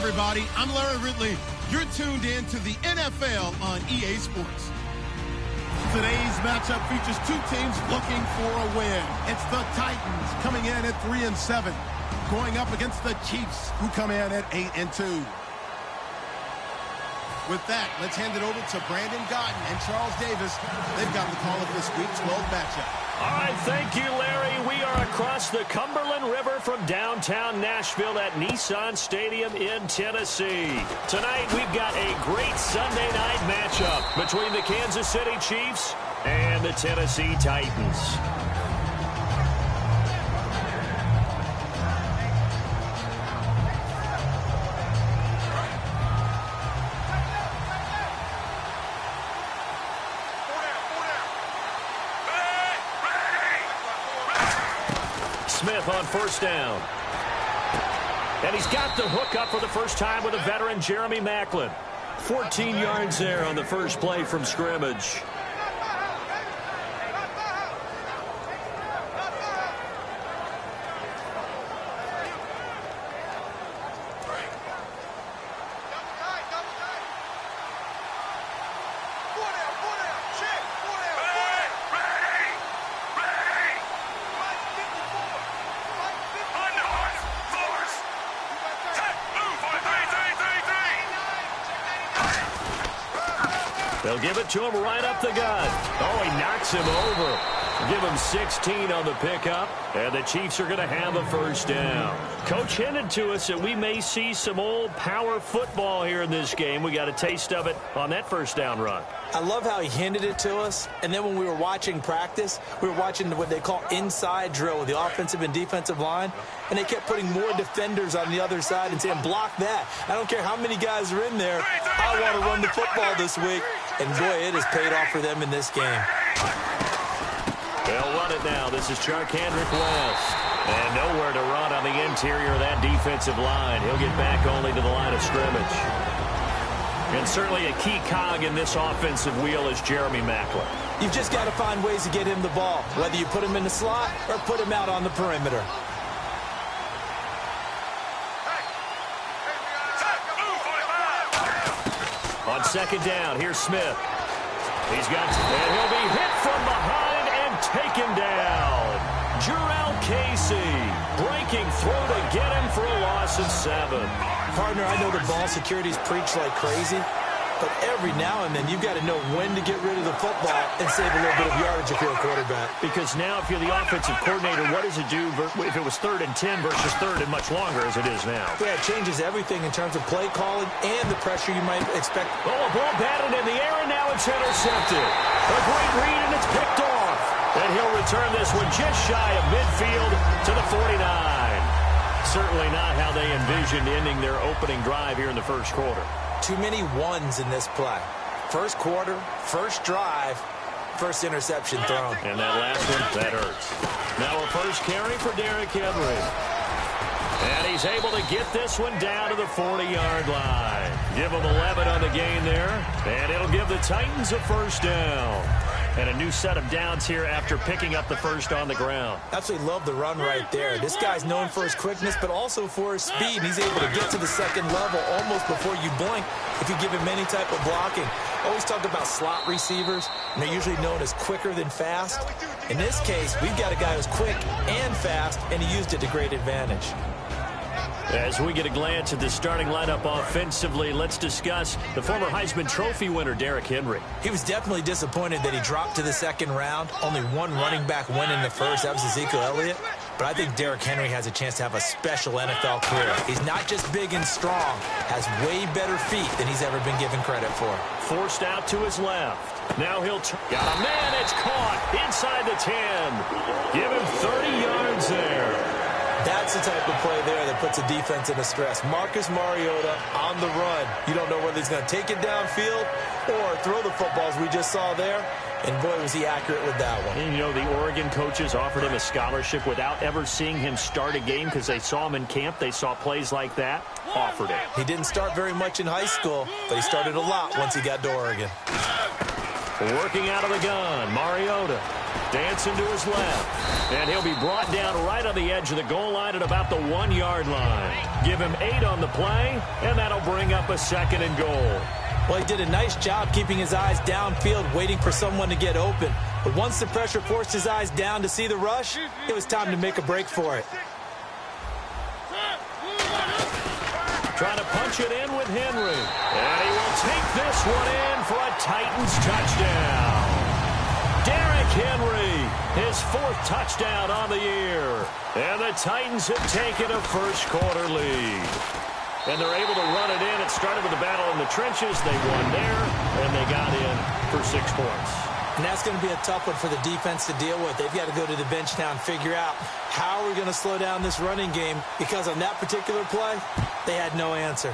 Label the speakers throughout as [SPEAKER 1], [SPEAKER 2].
[SPEAKER 1] Everybody, I'm Larry Ridley. You're tuned in to the NFL on EA Sports. Today's matchup features two teams looking for a win. It's the Titans coming in at 3-7, going up against the Chiefs, who come in at 8-2. With that, let's hand it over to Brandon Gotten and Charles Davis. They've got the call of this Week 12 matchup.
[SPEAKER 2] All right, thank you, Larry. We are across the Cumberland River from downtown Nashville at Nissan Stadium in Tennessee. Tonight, we've got a great Sunday night matchup between the Kansas City Chiefs and the Tennessee Titans. Smith on first down. And he's got the hook up for the first time with a veteran, Jeremy Maclin. 14 yards there on the first play from scrimmage. They'll give it to him right up the gut. Oh, he knocks him over. Give him 16 on the pickup, and the Chiefs are going to have a first down. Coach hinted to us that we may see some old power football here in this game. We got a taste of it on that first down run.
[SPEAKER 3] I love how he hinted it to us, and then when we were watching practice, we were watching what they call inside drill with the offensive and defensive line, and they kept putting more defenders on the other side and saying, block that. I don't care how many guys are in there. I want to run the football this week, and boy, it has paid off for them in this game.
[SPEAKER 2] They'll run it now. This is Charkandrick West. And nowhere to run on the interior of that defensive line. He'll get back only to the line of scrimmage. And certainly a key cog in this offensive wheel is Jeremy Maclin.
[SPEAKER 3] You've just got to find ways to get him the ball, whether you put him in the slot or put him out on the perimeter.
[SPEAKER 2] On second down, here's Smith. He's got, and he'll be hit from behind and taken down. Jurrell Casey breaking through to get him for a loss of 7.
[SPEAKER 3] Partner, I know the ball security's preached like crazy, but every now and then you've got to know when to get rid of the football and save a little bit of yardage if you're a quarterback.
[SPEAKER 2] Because now if you're the offensive coordinator, what does it do if it was 3rd and 10 versus 3rd and much longer as it is now?
[SPEAKER 3] Yeah, it changes everything in terms of play calling and the pressure you might expect.
[SPEAKER 2] Oh, a ball batted in the air, and now it's intercepted. A great read, and it's picked off. And he'll return this one just shy of midfield to the 49. Certainly not how they envisioned ending their opening drive here in the first quarter.
[SPEAKER 3] Too many ones in this play. First quarter, first drive, first interception thrown.
[SPEAKER 2] And that last one, that hurts. Now a first carry for Derrick Henry. And he's able to get this one down to the 40-yard line. Give him 11 on the gain there. And it'll give the Titans a first down. And a new set of downs here after picking up the first on the ground.
[SPEAKER 3] Absolutely love the run right there. This guy's known for his quickness, but also for his speed. He's able to get to the second level almost before you blink if you give him any type of blocking. Always talk about slot receivers, and they're usually known as quicker than fast. In this case, we've got a guy who's quick and fast, and he used it to great advantage.
[SPEAKER 2] As we get a glance at the starting lineup offensively, let's discuss the former Heisman Trophy winner, Derrick Henry.
[SPEAKER 3] He was definitely disappointed that he dropped to the second round. Only one running back win in the first. That was Ezekiel Elliott. But I think Derrick Henry has a chance to have a special NFL career. He's not just big and strong, has way better feet than he's ever been given credit for.
[SPEAKER 2] Forced out to his left. Now he'll got a man. It's caught inside the 10. Give him 30 yards there.
[SPEAKER 3] That's the type of play there that puts a defense in a stress. Marcus Mariota on the run. You don't know whether he's going to take it downfield or throw the footballs we just saw there. And, boy, was he accurate with that one.
[SPEAKER 2] And, you know, the Oregon coaches offered him a scholarship without ever seeing him start a game because they saw him in camp. They saw plays like that. Offered it.
[SPEAKER 3] He didn't start very much in high school, but he started a lot once he got to Oregon.
[SPEAKER 2] Working out of the gun, Mariota dancing to his left. And he'll be brought down right on the edge of the goal line at about the 1-yard line. Give him 8 on the play, and that'll bring up a second and goal.
[SPEAKER 3] Well, he did a nice job keeping his eyes downfield, waiting for someone to get open. But once the pressure forced his eyes down to see the rush, it was time to make a break for it.
[SPEAKER 2] Trying to punch it in with Henry. And he will take this one in for a Titans touchdown. Derrick Henry, his 4th touchdown on the year. And the Titans have taken a first quarter lead. And they're able to run it in. It started with a battle in the trenches. They won there, and they got in for 6 points.
[SPEAKER 3] And that's going to be a tough one for the defense to deal with. They've got to go to the bench now and figure out how are we going to slow down this running game, because on that particular play, they had no answer.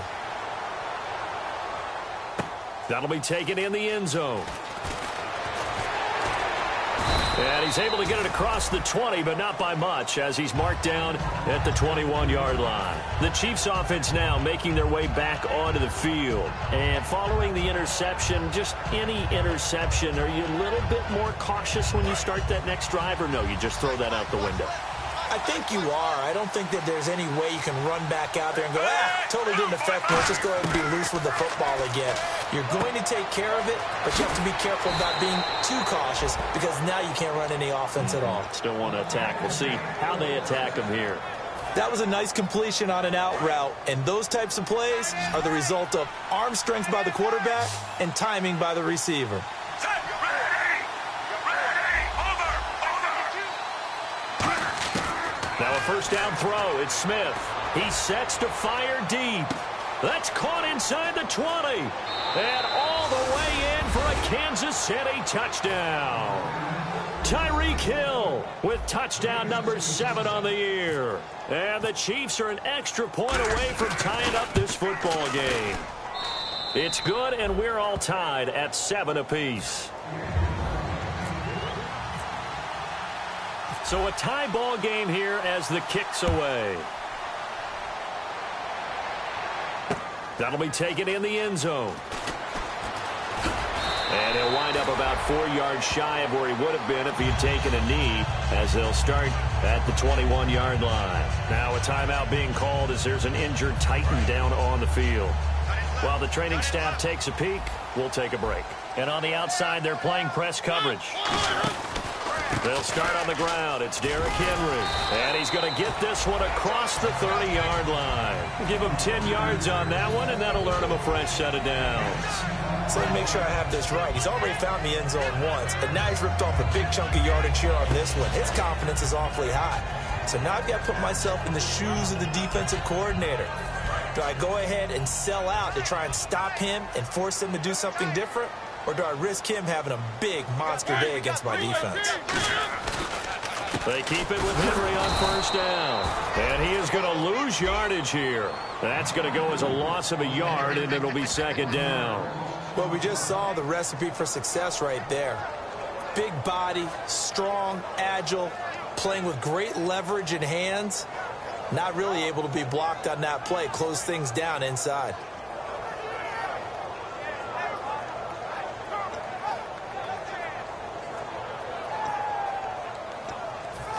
[SPEAKER 2] That'll be taken in the end zone. And he's able to get it across the 20, but not by much, as he's marked down at the 21-yard line. The Chiefs offense now making their way back onto the field. And following the interception, just any interception, are you a little bit more cautious when you start that next drive, or no, you just throw that out the window?
[SPEAKER 3] I think you are. I don't think that there's any way you can run back out there and go, totally didn't affect me. Let's just go ahead and be loose with the football again. You're going to take care of it, but you have to be careful about being too cautious, because now you can't run any offense at all.
[SPEAKER 2] Still want to attack. We'll see how they attack them here.
[SPEAKER 3] That was a nice completion on an out route, and those types of plays are the result of arm strength by the quarterback and timing by the receiver.
[SPEAKER 2] Now a first down throw. It's Smith. He sets to fire deep. That's caught inside the 20. And all the way in for a Kansas City touchdown. Tyreek Hill with touchdown number 7 on the year. And the Chiefs are an extra point away from tying up this football game. It's good, and we're all tied at 7 apiece. So a tie ball game here as the kick's away. That'll be taken in the end zone. And he'll wind up about 4 yards shy of where he would have been if he had taken a knee, as they'll start at the 21-yard line. Now a timeout being called as there's an injured Titan down on the field. While the training staff takes a peek, we'll take a break. And on the outside, they're playing press coverage. They'll start on the ground. It's Derrick Henry. And he's going to get this one across the 30-yard line. Give him 10 yards on that one, and that'll earn him a fresh set of downs.
[SPEAKER 3] So let me make sure I have this right. He's already found the end zone once, but now he's ripped off a big chunk of yardage here on this one. His confidence is awfully high. So now I've got to put myself in the shoes of the defensive coordinator. Do I go ahead and sell out to try and stop him and force him to do something different? Or do I risk him having a big monster day against my defense?
[SPEAKER 2] They keep it with Henry on first down. And he is going to lose yardage here. That's going to go as a loss of a yard, and it'll be second down.
[SPEAKER 3] Well, we just saw the recipe for success right there. Big body, strong, agile, playing with great leverage in hands. Not really able to be blocked on that play. Close things down inside.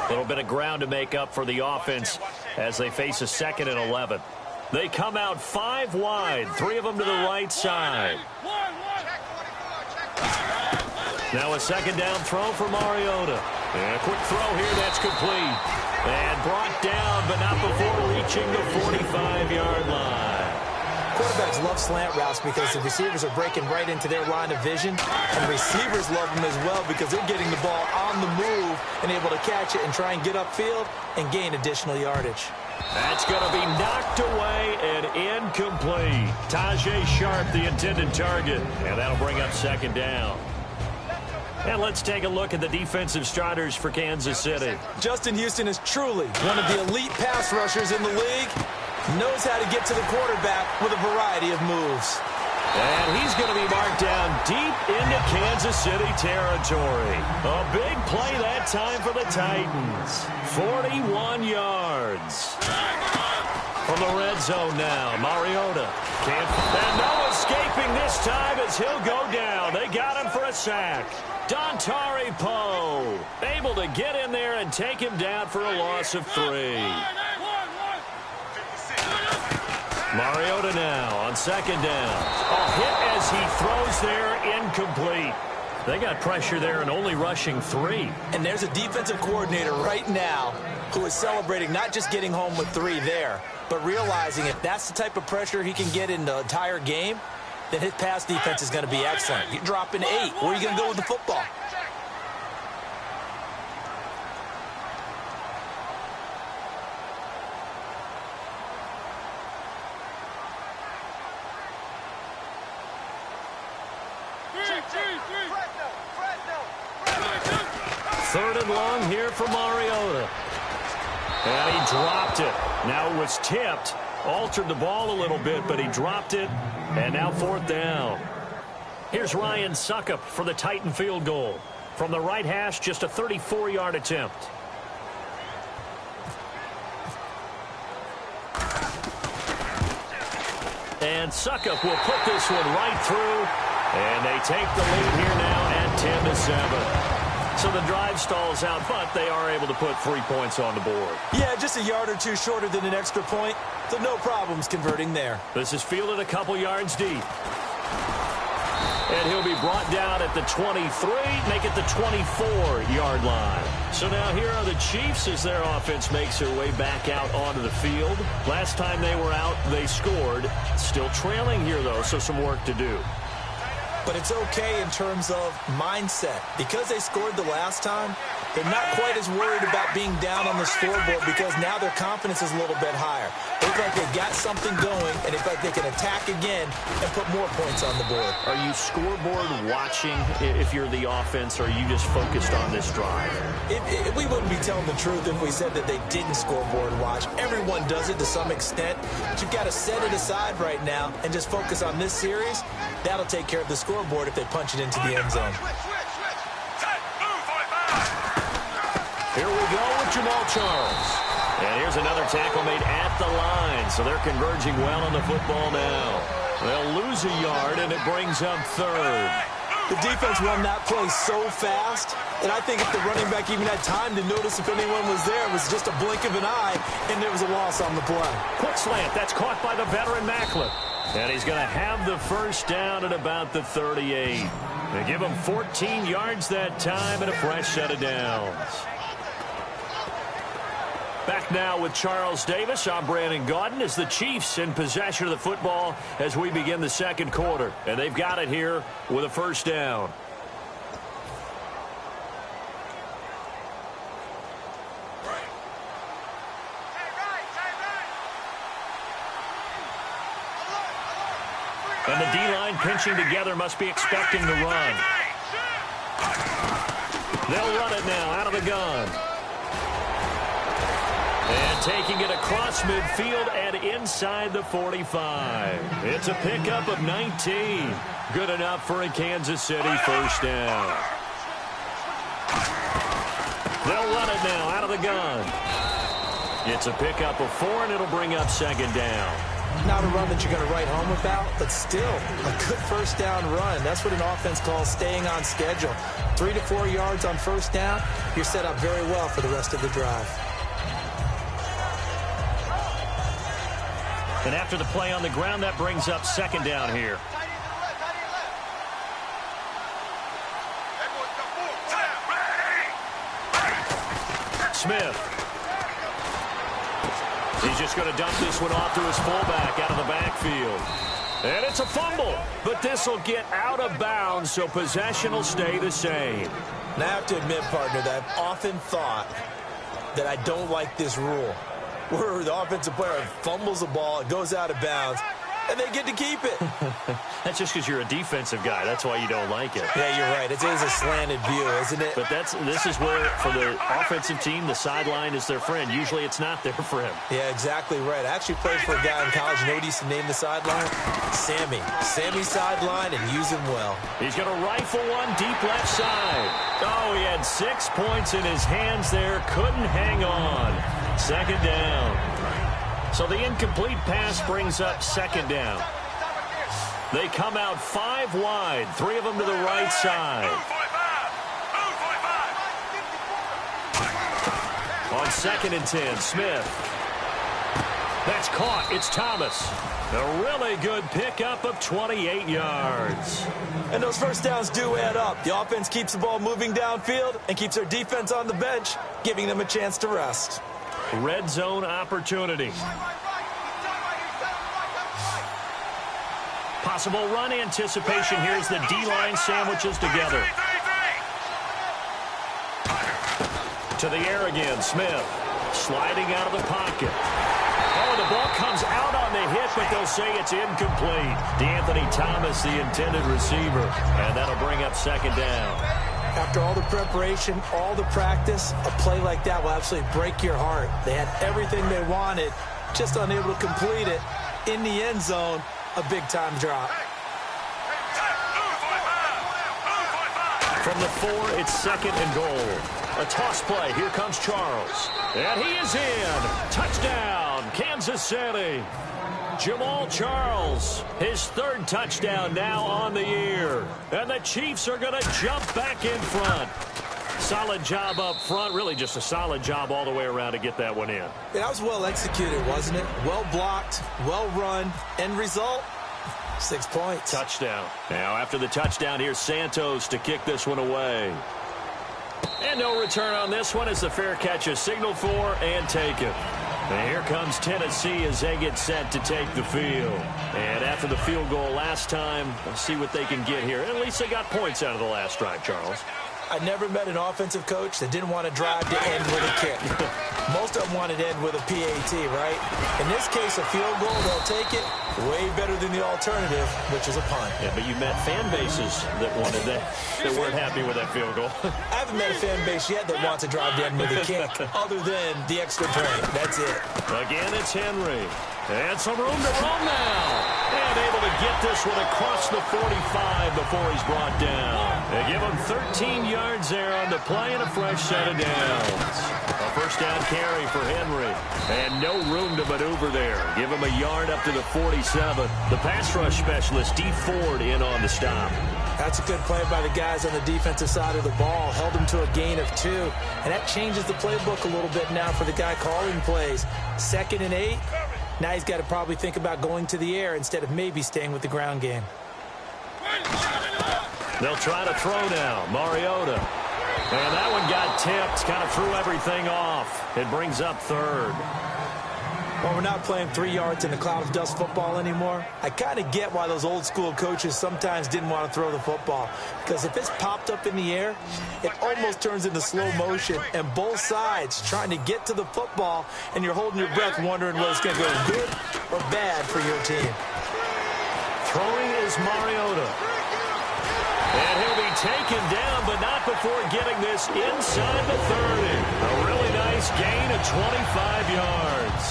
[SPEAKER 2] A little bit of ground to make up for the offense as they face a 2nd and 11. They come out 5 wide, 3 of them to the right side. Now a second down throw for Mariota. And a quick throw here that's complete. And brought down, but not before reaching the 45-yard line.
[SPEAKER 3] Quarterbacks love slant routes because the receivers are breaking right into their line of vision. And receivers love them as well because they're getting the ball on the move and able to catch it and try and get upfield and gain additional yardage.
[SPEAKER 2] That's going to be knocked away and incomplete. Tajay Sharp, the intended target. And that'll bring up second down. And let's take a look at the defensive starters for Kansas City.
[SPEAKER 3] Justin Houston is truly one of the elite pass rushers in the league. Knows how to get to the quarterback with a variety of moves.
[SPEAKER 2] And he's going to be marked down deep into Kansas City territory. A big play that time for the Titans. 41 yards. From the red zone now, Mariota. And no escaping this time as he'll go down. They got him for a sack. Dontari Poe able to get in there and take him down for a loss of 3. Mariota now on second down. A hit as he throws there, incomplete. They got pressure there and only rushing 3.
[SPEAKER 3] And there's a defensive coordinator right now who is celebrating not just getting home with 3 there, but realizing if that's the type of pressure he can get in the entire game, then his pass defense is going to be excellent. You're dropping 8. Where are you going to go with the football?
[SPEAKER 2] Third and long here for Mariota. And he dropped it. Now it was tipped. Altered the ball a little bit, but he dropped it. And now 4th down. Here's Ryan Suckup for the Titan field goal. From the right hash, just a 34-yard attempt. And Suckup will put this one right through. And they take the lead here now at 10-7. So the drive stalls out, but they are able to put 3 points on the board.
[SPEAKER 3] Yeah, just a yard or 2 shorter than an extra point, so no problems converting there.
[SPEAKER 2] This is fielded a couple yards deep. And he'll be brought down at the 23, make it the 24-yard line. So now here are the Chiefs as their offense makes their way back out onto the field. Last time they were out, they scored. Still trailing here, though, so some work to do.
[SPEAKER 3] But it's okay in terms of mindset. Because they scored the last time, they're not quite as worried about being down on the scoreboard because now their confidence is a little bit higher. They feel like they got something going, and they feel like they can attack again and put more points on the board.
[SPEAKER 2] Are you scoreboard watching if you're the offense, or are you just focused on this drive?
[SPEAKER 3] We wouldn't be telling the truth if we said that they didn't scoreboard watch. Everyone does it to some extent. But you've got to set it aside right now and just focus on this series. That'll take care of the scoreboard if they punch it into the end zone.
[SPEAKER 2] Here we go with Jamal Charles. And here's another tackle made at the line. So they're converging well on the football now. They'll lose a yard, and it brings up 3rd.
[SPEAKER 3] The defense won that play so fast, and I think if the running back even had time to notice if anyone was there, it was just a blink of an eye, and there was a loss on the play.
[SPEAKER 2] Quick slant. That's caught by the veteran Macklin. And he's going to have the first down at about the 38. They give him 14 yards that time and a fresh set of downs. Back now with Charles Davis. I'm Brandon Gaudin as the Chiefs in possession of the football as we begin the second quarter. And they've got it here with a first down. And the D-line pinching together, must be expecting the run. They'll run it now out of the gun. And taking it across midfield and inside the 45. It's a pickup of 19. Good enough for a Kansas City first down. They'll run it now out of the gun. It's a pickup of 4, and it'll bring up second down.
[SPEAKER 3] Not a run that you're going to write home about, but still a good first down run. That's what an offense calls staying on schedule. 3 to 4 yards on first down, you're set up very well for the rest of the drive.
[SPEAKER 2] And after the play on the ground, that brings up second down here. Smith. He's just going to dump this one off to his fullback out of the backfield. And it's a fumble, but this will get out of bounds, so possession will stay the same.
[SPEAKER 3] Now, I have to admit, partner, that I've often thought that I don't like this rule, where the offensive player fumbles the ball, it goes out of bounds, and they get to keep it.
[SPEAKER 2] That's just because you're a defensive guy. That's why you don't like it.
[SPEAKER 3] Yeah, you're right. It is a slanted view, isn't it?
[SPEAKER 2] But this is where, for the offensive team, the sideline is their friend. Usually it's not their friend.
[SPEAKER 3] Yeah, exactly right. I actually played for a guy in college. You know what he used to name the sideline? Sammy. Sammy's sideline, and use him well.
[SPEAKER 2] He's going to rifle one deep left side. Oh, he had 6 points in his hands there. Couldn't hang on. Second down. So the incomplete pass brings up second down. They come out 5 wide, 3 of them to the right side. On 2nd and 10, Smith. That's caught. It's Thomas. A really good pickup of 28 yards.
[SPEAKER 3] And those first downs do add up. The offense keeps the ball moving downfield and keeps their defense on the bench, giving them a chance to rest.
[SPEAKER 2] Red zone opportunity. Possible run anticipation. Here's the D-line sandwiches together. To the air again, Smith. Sliding out of the pocket. Oh, the ball comes out on the hit, but they'll say it's incomplete. DeAnthony Thomas, the intended receiver. And that'll bring up second down.
[SPEAKER 3] After all the preparation, all the practice, a play like that will absolutely break your heart. They had everything they wanted, just unable to complete it. In the end zone, a big-time drop.
[SPEAKER 2] From the 4, it's second and goal. A toss play. Here comes Charles. And he is in. Touchdown, Kansas City. Jamal Charles, his 3rd touchdown now on the year. And the Chiefs are going to jump back in front. Solid job up front. Really just a solid job all the way around to get that one in.
[SPEAKER 3] Yeah, that was well executed, wasn't it? Well blocked, well run. End result, 6 points.
[SPEAKER 2] Touchdown. Now after the touchdown, here's Santos to kick this one away. And no return on this one as the fair catch is signaled for and taken. And here comes Tennessee as they get set to take the field. And after the field goal last time, let's see what they can get here. At least they got points out of the last drive, Charles.
[SPEAKER 3] I never met an offensive coach that didn't want to drive to end with a kick. Most of them wanted to end with a PAT, right? In this case, a field goal, they'll take it. Way better than the alternative, which is a punt.
[SPEAKER 2] Yeah, but you met fan bases that wanted that weren't happy with that field goal.
[SPEAKER 3] I haven't met a fan base yet that wants to drive to end with a kick, other than the extra point. That's it.
[SPEAKER 2] Again, it's Henry. And some room to roam now. And able to get this one across the 45 before he's brought down. They give him 13 yards there on the play and a fresh set of downs. A first down carry for Henry. And no room to maneuver there. Give him a yard up to the 47. The pass rush specialist, D. Ford, in on the stop.
[SPEAKER 3] That's a good play by the guys on the defensive side of the ball. Held him to a gain of 2. And that changes the playbook a little bit now for the guy calling plays. 2nd and 8. Now he's got to probably think about going to the air instead of maybe staying with the ground game.
[SPEAKER 2] They'll try to throw now. Mariota. And that one got tipped. Kind of threw everything off. It brings up 3rd.
[SPEAKER 3] Well, we're not playing 3 yards in a cloud of dust football anymore. I kind of get why those old school coaches sometimes didn't want to throw the football. Because if it's popped up in the air, it almost turns into slow motion. And both sides trying to get to the football, and you're holding your breath wondering whether it's going to go good or bad for your team.
[SPEAKER 2] Throwing is Mariota. And he'll be taken down, but not before getting this inside the 30. A really nice gain of 25 yards.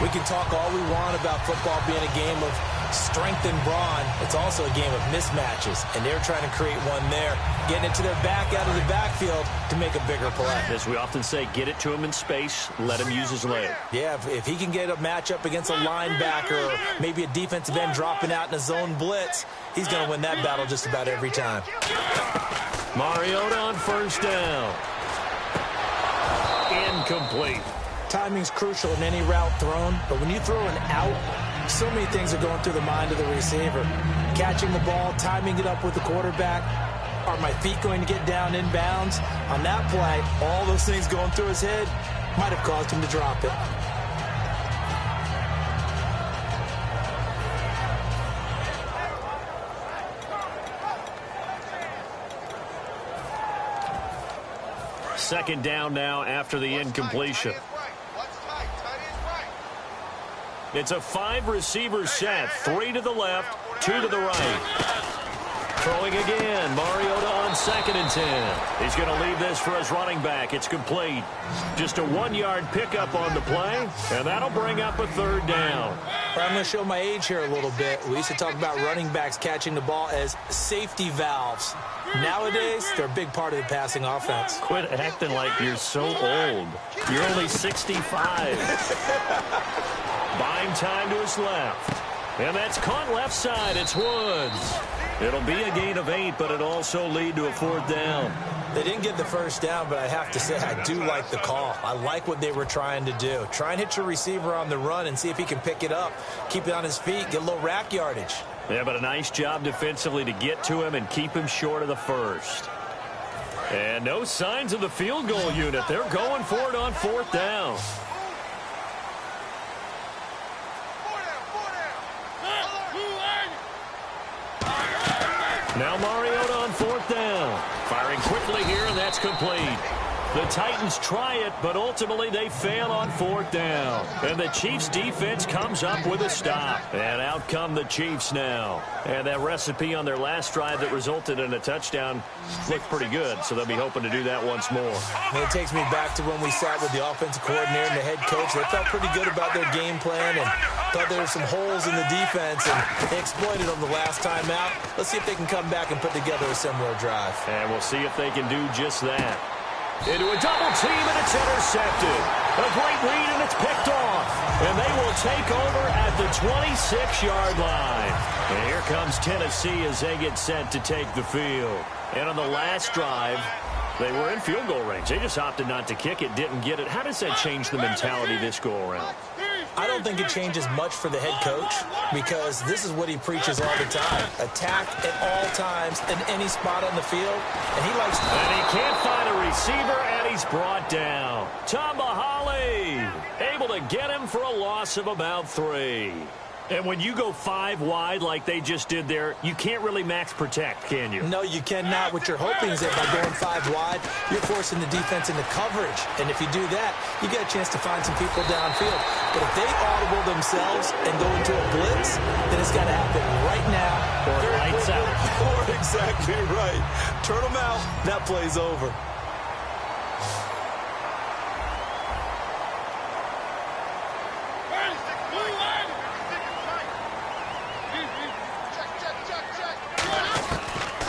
[SPEAKER 3] We can talk all we want about football being a game of strength and brawn. It's also a game of mismatches, and they're trying to create one there, getting it to their back out of the backfield to make a bigger play.
[SPEAKER 2] As we often say, get it to him in space, let him use his leg.
[SPEAKER 3] Yeah, if he can get a matchup against a linebacker or maybe a defensive end dropping out in a zone blitz, he's going to win that battle just about every time.
[SPEAKER 2] Mariota on first down. Incomplete.
[SPEAKER 3] Timing's crucial in any route thrown, but when you throw an out, so many things are going through the mind of the receiver. Catching the ball, timing it up with the quarterback. Are my feet going to get down in bounds? On that play, all those things going through his head might have caused him to drop it.
[SPEAKER 2] Second down now after the incompletion. It's a 5-receiver set. 3 to the left, 2 to the right. Throwing again. Mariota on 2nd and 10. He's going to leave this for his running back. It's complete. Just a 1-yard pickup on the play, and that'll bring up a 3rd down.
[SPEAKER 3] I'm going to show my age here a little bit. We used to talk about running backs catching the ball as safety valves. Nowadays, they're a big part of the passing offense.
[SPEAKER 2] Quit acting like you're so old. You're only 65. Buying time to his left. And that's caught left side. It's Woods. It'll be a gain of 8, but it'll also lead to a 4th down.
[SPEAKER 3] They didn't get the first down, but I have to say I do like the call. I like what they were trying to do. Try and hit your receiver on the run and see if he can pick it up. Keep it on his feet, get a little rack yardage.
[SPEAKER 2] Yeah, but a nice job defensively to get to him and keep him short of the first. And no signs of the field goal unit. They're going for it on 4th down. Now Mariota on 4th down. Firing quickly here, and that's complete. The Titans try it, but ultimately they fail on 4th down. And the Chiefs' defense comes up with a stop. And out come the Chiefs now. And that recipe on their last drive that resulted in a touchdown looked pretty good, so they'll be hoping to do that once more.
[SPEAKER 3] And it takes me back to when we sat with the offensive coordinator and the head coach. They felt pretty good about their game plan and thought there were some holes in the defense, and they exploited them the last time out. Let's see if they can come back and put together a similar drive.
[SPEAKER 2] And we'll see if they can do just that. Into a double team, and it's intercepted. A great read, and it's picked off. And they will take over at the 26-yard line. And here comes Tennessee as they get set to take the field. And on the last drive, they were in field goal range. They just opted not to kick it, didn't get it. How does that change the mentality this go-around?
[SPEAKER 3] I don't think it changes much for the head coach because this is what he preaches all the time. Attack at all times in any spot on the field. And he likes to...
[SPEAKER 2] And he can't find a receiver, and he's brought down. Tambahali able to get him for a loss of about 3. And when you go 5 wide like they just did there, you can't really max protect, can you?
[SPEAKER 3] No, you cannot. What you're hoping is that by going 5 wide, you're forcing the defense into coverage. And if you do that, you get a chance to find some people downfield. But if they audible themselves and go into a blitz, then it's got to happen right now.
[SPEAKER 2] Or lights out.
[SPEAKER 3] Or exactly right. Turn them out. That play's over.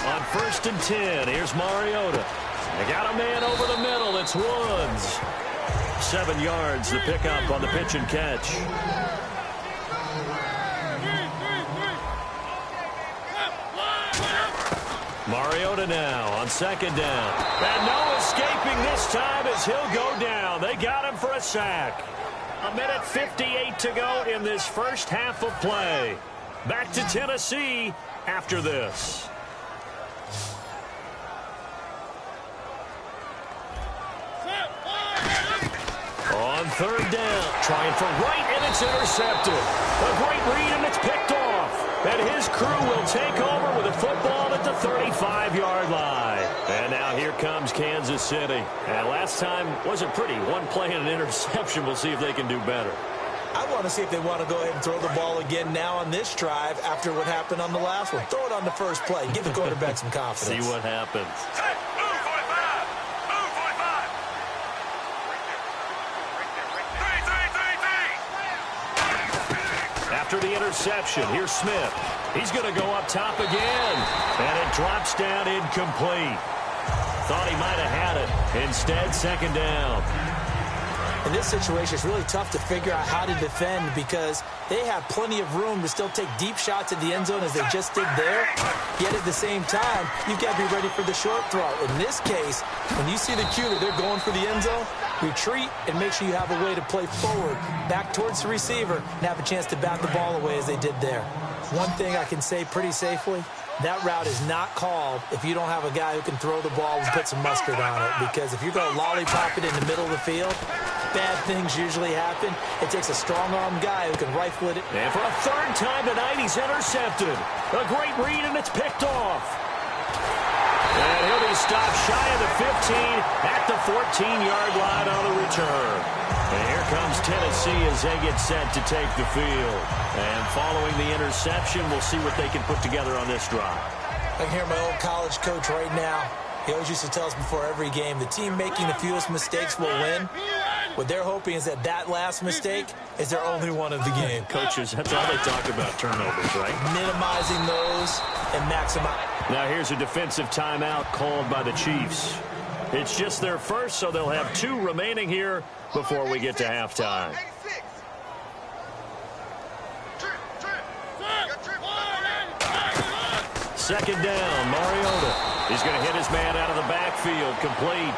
[SPEAKER 2] On 1st and 10, here's Mariota. They got a man over the middle. It's Woods. 7 yards, the pickup on the pitch and catch. Mariota now on 2nd down. And no escaping this time as he'll go down. They got him for a sack. 1:58 to go in this first half of play. Back to Tennessee after this. On 3rd down, trying for right, and it's intercepted. A great read, and it's picked off. And his crew will take over with a football at the 35-yard line. And now here comes Kansas City. And last time wasn't pretty. 1 play and an interception. We'll see if they can do better.
[SPEAKER 3] I want to see if they want to go ahead and throw the ball again now on this drive after what happened on the last one. Throw it on the first play. Give the quarterback some confidence.
[SPEAKER 2] See what happens. After the interception, here's Smith. He's going to go up top again. And it drops down incomplete. Thought he might have had it. Instead, second down.
[SPEAKER 3] In this situation, it's really tough to figure out how to defend because they have plenty of room to still take deep shots at the end zone as they just did there. Yet at the same time, you've got to be ready for the short throw. In this case, when you see the cue that they're going for the end zone, retreat and make sure you have a way to play forward, back towards the receiver, and have a chance to bat the ball away as they did there. One thing I can say pretty safely, that route is not called if you don't have a guy who can throw the ball and put some mustard on it. Because if you're going to lollipop it in the middle of the field, bad things usually happen. It takes a strong-arm guy who can rifle it.
[SPEAKER 2] And for a third time tonight, he's intercepted. A great read, and it's picked off. And he'll be stopped shy of the 15 at the 14-yard line on the return. And here comes Tennessee as they get set to take the field. And following the interception, we'll see what they can put together on this drive.
[SPEAKER 3] I can hear my old college coach right now. He always used to tell us before every game, the team making the fewest mistakes will win. What they're hoping is that last mistake is their only one of the game.
[SPEAKER 2] Coaches, that's all they talk about, turnovers, right?
[SPEAKER 3] Minimizing those and maximizing.
[SPEAKER 2] Now here's a defensive timeout called by the Chiefs. It's just their first, so they'll have 2 remaining here before we get to halftime. Second down, Mariota. He's going to hit his man out of the backfield, complete.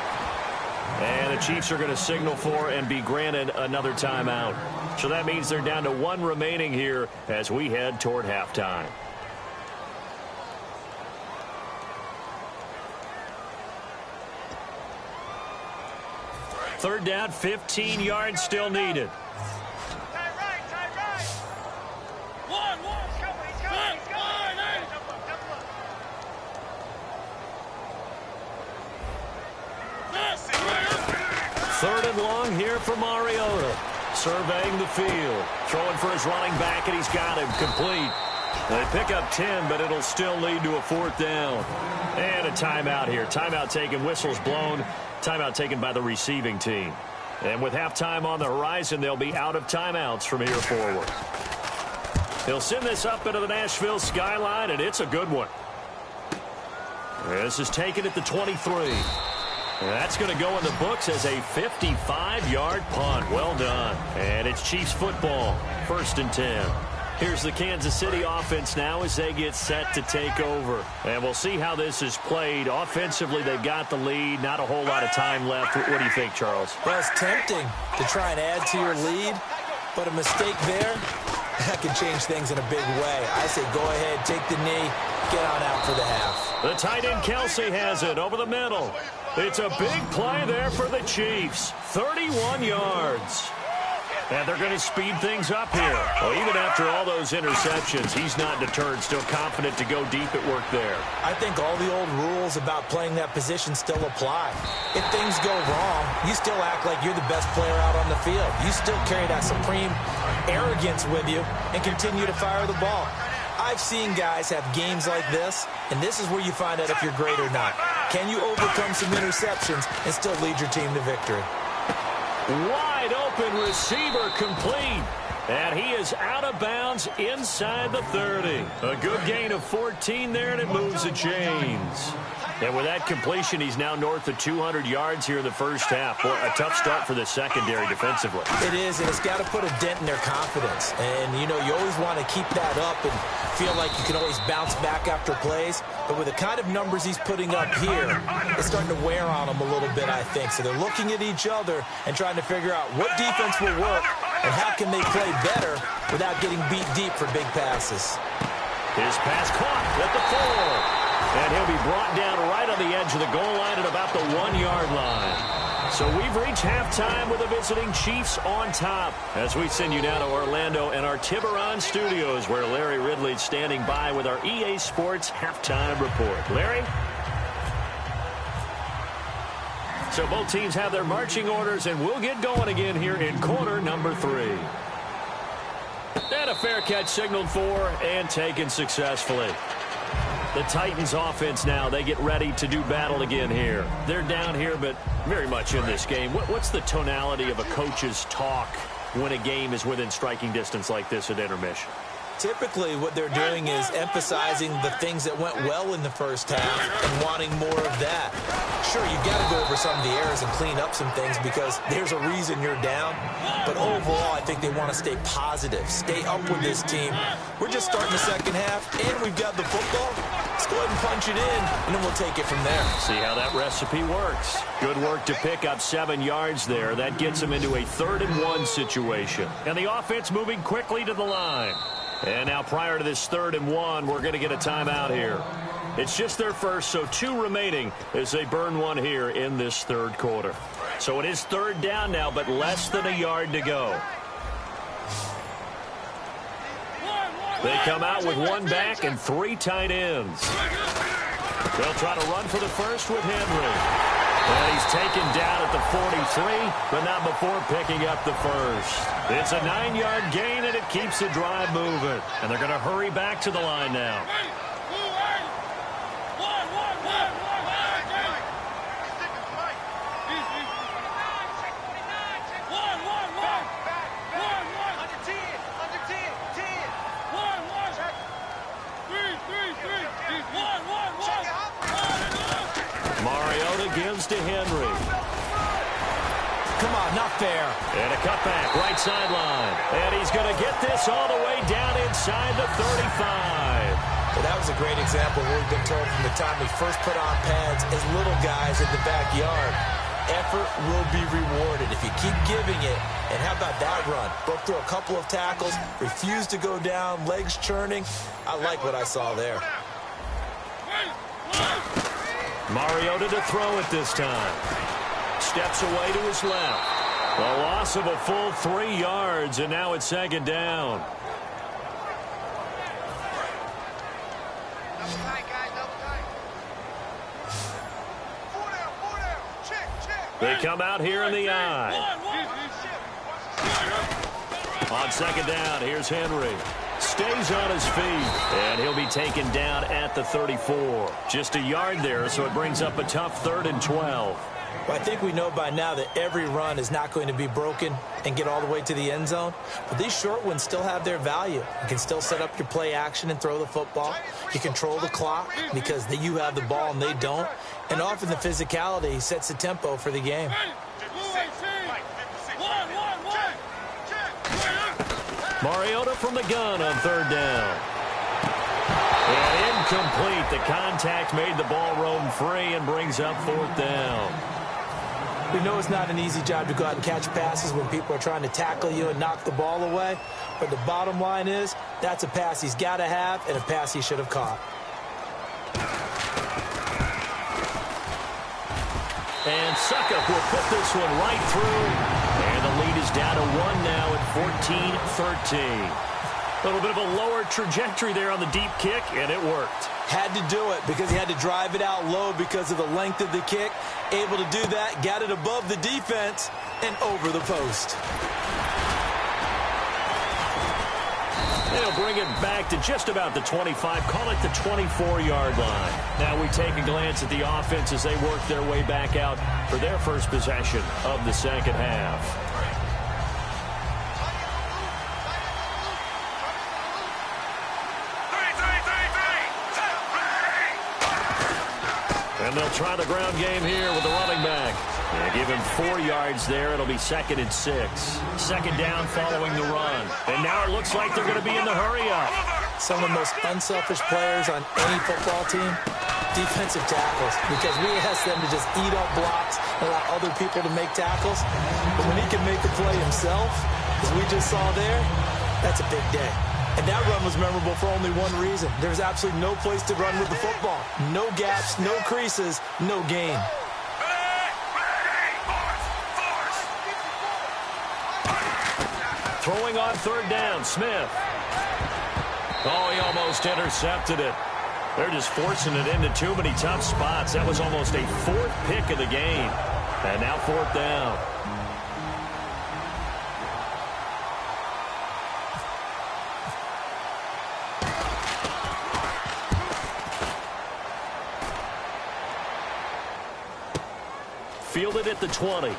[SPEAKER 2] And the Chiefs are going to signal for and be granted another timeout. So that means they're down to 1 remaining here as we head toward halftime. Third down, 15 yards still needed. Third and long here for Mariota. Surveying the field. Throwing for his running back, and he's got him complete. They pick up 10, but it'll still lead to a 4th down. And a timeout here. Timeout taken, whistles blown. Timeout taken by the receiving team. And with halftime on the horizon, they'll be out of timeouts from here forward. They'll send this up into the Nashville skyline, and it's a good one. This is taken at the 23. That's going to go in the books as a 55-yard punt. Well done. And it's Chiefs football. 1st and 10. Here's the Kansas City offense now as they get set to take over. And we'll see how this is played. Offensively, they've got the lead. Not a whole lot of time left. What do you think, Charles?
[SPEAKER 3] Well, it's tempting to try and add to your lead, but a mistake there, that can change things in a big way. I say go ahead, take the knee, get on out for the half.
[SPEAKER 2] The tight end Kelsey has it over the middle. It's a big play there for the Chiefs. 31 yards. And they're going to speed things up here. Well, even after all those interceptions, he's not deterred, still confident to go deep at work there.
[SPEAKER 3] I think all the old rules about playing that position still apply. If things go wrong, you still act like you're the best player out on the field. You still carry that supreme arrogance with you and continue to fire the ball. I've seen guys have games like this, and this is where you find out if you're great or not. Can you overcome some interceptions and still lead your team to victory?
[SPEAKER 2] Wide open receiver complete. And he is out of bounds inside the 30. A good gain of 14 there, and it moves the chains. And with that completion, he's now north of 200 yards here in the first half. Boy, a tough start for the secondary defensively.
[SPEAKER 3] It is, and it's got to put a dent in their confidence. And, you know, you always want to keep that up and feel like you can always bounce back after plays. But with the kind of numbers he's putting up here, it's starting to wear on them a little bit, I think. So they're looking at each other and trying to figure out what defense will work and how can they play better without getting beat deep for big passes.
[SPEAKER 2] His pass caught at the 4. And he'll be brought down right on the edge of the goal line at about the 1-yard line. So we've reached halftime with the visiting Chiefs on top as we send you now to Orlando and our Tiburon studios where Larry Ridley's standing by with our EA Sports halftime report. Larry? So both teams have their marching orders, and we'll get going again here in quarter number 3. And a fair catch signaled for and taken successfully. The Titans offense now, they get ready to do battle again here. They're down here, but very much in this game. What's the tonality of a coach's talk when a game is within striking distance like this at intermission?
[SPEAKER 3] Typically, what they're doing is emphasizing the things that went well in the first half and wanting more of that. Sure, you've got to go over some of the errors and clean up some things because there's a reason you're down. But overall, I think they want to stay positive, stay up with this team. We're just starting the second half, and we've got the football. Let's go ahead and punch it in, and then we'll take it from there.
[SPEAKER 2] See how that recipe works. Good work to pick up 7 yards there. That gets them into a 3rd-and-1 situation. And the offense moving quickly to the line. And now prior to this 3rd-and-1, we're going to get a timeout here. It's just their first, so 2 remaining as they burn one here in this 3rd quarter. So it is 3rd down now, but less than a yard to go. They come out with 1 back and 3 tight ends. They'll try to run for the first with Henry. And he's taken down at the 43, but not before picking up the first. It's a 9-yard gain, and it keeps the drive moving. And they're going to hurry back to the line now. Gives to Henry.
[SPEAKER 3] Come on, not fair.
[SPEAKER 2] And a cutback, right sideline. And he's going to get this all the way down inside the 35.
[SPEAKER 3] Well, that was a great example of what we've been told from the time we first put on pads as little guys in the backyard. Effort will be rewarded if you keep giving it. And how about that run? Broke through a couple of tackles, refused to go down, legs churning. I like what I saw there.
[SPEAKER 2] Mariota to throw it this time. Steps away to his left. A loss of a full 3 yards, and now it's 2nd down.
[SPEAKER 4] Double tight, guys, double tight. 4 down, 4 down. Check.
[SPEAKER 2] They come out here in the eye. On 2nd down, here's Henry. Stays on his feet, and he'll be taken down at the 34. Just a yard there, so it brings up a tough 3rd and 12.
[SPEAKER 3] Well, I think we know by now that every run is not going to be broken and get all the way to the end zone. But these short ones still have their value. You can still set up your play action and throw the football. You control the clock because you have the ball and they don't. And often the physicality sets the tempo for the game.
[SPEAKER 2] Mariota from the gun on 3rd down. And incomplete. The contact made the ball roam free and brings up 4th down.
[SPEAKER 3] We know it's not an easy job to go out and catch passes when people are trying to tackle you and knock the ball away. But the bottom line is, that's a pass he's got to have and a pass he should have caught.
[SPEAKER 2] And Suckup will put this one right through. And the lead is down to 1 now at 14-13. A little bit of a lower trajectory there on the deep kick, and it worked.
[SPEAKER 3] Had to do it because he had to drive it out low because of the length of the kick. Able to do that, got it above the defense and over the post.
[SPEAKER 2] They'll bring it back to just about the 25, call it the 24-yard line. Now we take a glance at the offense as they work their way back out for their first possession of the 2nd half. And they'll try the ground game here with the running back. They give him 4 yards there. It'll be 2nd and 6. 2nd down following the run. And now it looks like they're going to be in the hurry-up.
[SPEAKER 3] Some of the most unselfish players on any football team, defensive tackles, because we ask them to just eat up blocks and allow other people to make tackles. But when he can make the play himself, as we just saw there, that's a big day. And that run was memorable for only one reason. There's absolutely no place to run with the football. No gaps, no creases, no gain.
[SPEAKER 2] Throwing on 3rd down, Smith. Oh, he almost intercepted it. They're just forcing it into too many tough spots. That was almost a 4th pick of the game. And now 4th down. fielded at the 20. And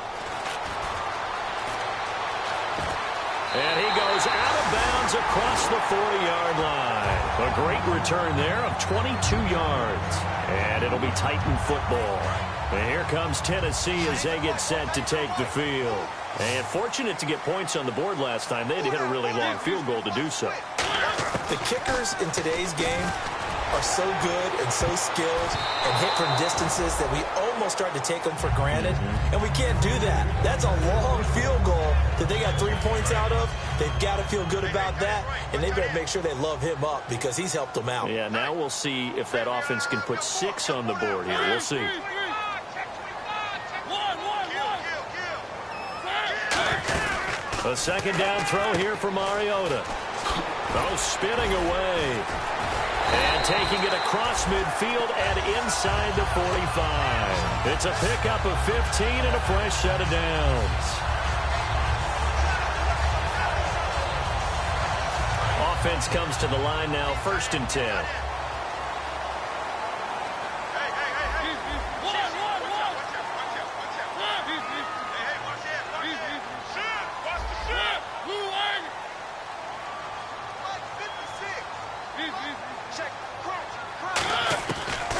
[SPEAKER 2] he goes out of bounds across the 40-yard line. A great return there of 22 yards. And it'll be Titan football. And here comes Tennessee as they get set to take the field. And fortunate to get points on the board last time. They had to hit a really long field goal to do so.
[SPEAKER 3] The kickers in today's game are so good and so skilled and hit from distances that we almost start to take them for granted. And we can't do that. That's a long field goal that they got 3 points out of. They've got to feel good about that, and they better make sure they love him up because he's helped them out.
[SPEAKER 2] Yeah, now we'll see if that offense can put 6 on the board here. We'll see. A second down throw here for Mariota. Oh, spinning away. And taking it across midfield and inside the 45. It's a pickup of 15 and a fresh set of downs. Offense comes to the line now, 1st and 10.